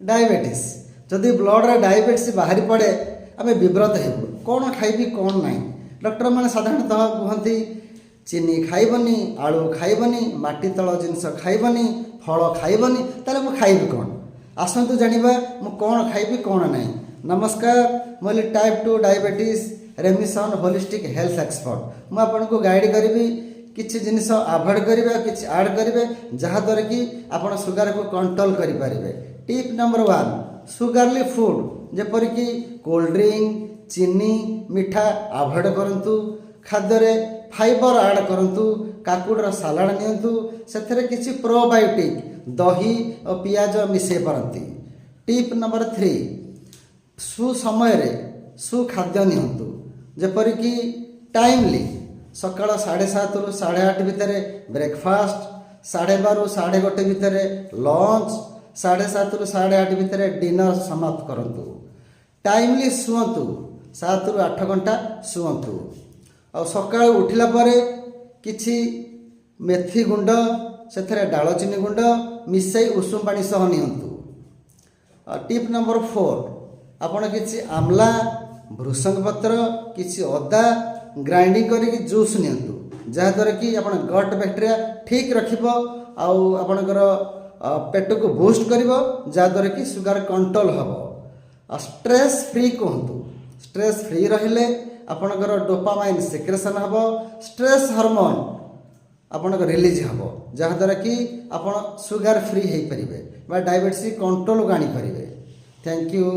Diabetes जदि blood रे diabetes बाहरी पड़े आम विव्रत हो कौन खाइबी कौन ना डॉक्टर मैंने साधारणतः कहती चीनी खाइबनी आलू खाइबनी माटी तल जिनस खाइबनी फल खाइबनी ताले मु खाइबी कौन आसतु जानिबा मु कौन खाइबी कौन ना। नमस्कार मुझे type 2 diabetes रेमिशन holistic health expert मु आपको गाइड करी किसी जिनिस आभोड करेंगे किसी आड करेंगे जहाँद्वारा कि आप सुगर को कंट्रोल करेंगे। टिप नंबर 1 सुगरली फूड जेपरिक कोल्ड ड्रिंक चीनी मिठा आभोड करंतु खाद्य फाइबर आड करंतु काकुड़र सालाड नियंतु से किसी प्रोबायोटिक दही और पियाज मिसई पारती। टिप नंबर 3 सुसमय सुखाद्य नियंतु जेपरिक टाइमली सकाळ 7:30 रु 8:30 भितर ब्रेकफास्ट 12:30 1:30 भितर लंच 7:30 रु 8:30 भितर डिनर समाप्त करंतु। टाइमली शुअंतु 7 रु 8 घंटा शुअंतु और सकाळ उठिला परे किछि मेथी गुंड से डालचीनी गुंड मिसई उषुम पानी सह नियंतु। टिप नंबर 4 आपण किछि आमला भृषंग पत्र किछि अदा ग्राइंडिंग करके जूस नियंतु जहाँद्वारा कि आप गट बैक्टेरिया ठीक रखिब आपणकर पेट को बूस्ट कर जहाँद्वारा कि सुगर कंट्रोल हम। स्ट्रेस फ्री कहतु स्ट्रेस फ्री रहिले आपणकर डोपामाइन सिक्रेशन हम स्ट्रेस हार्मोन आपणकर रिलीज हम जहाँद्वारा कि आप सुगर फ्री हो पारे डायबिटीज कंट्रोल को आनी पारे। Thank you.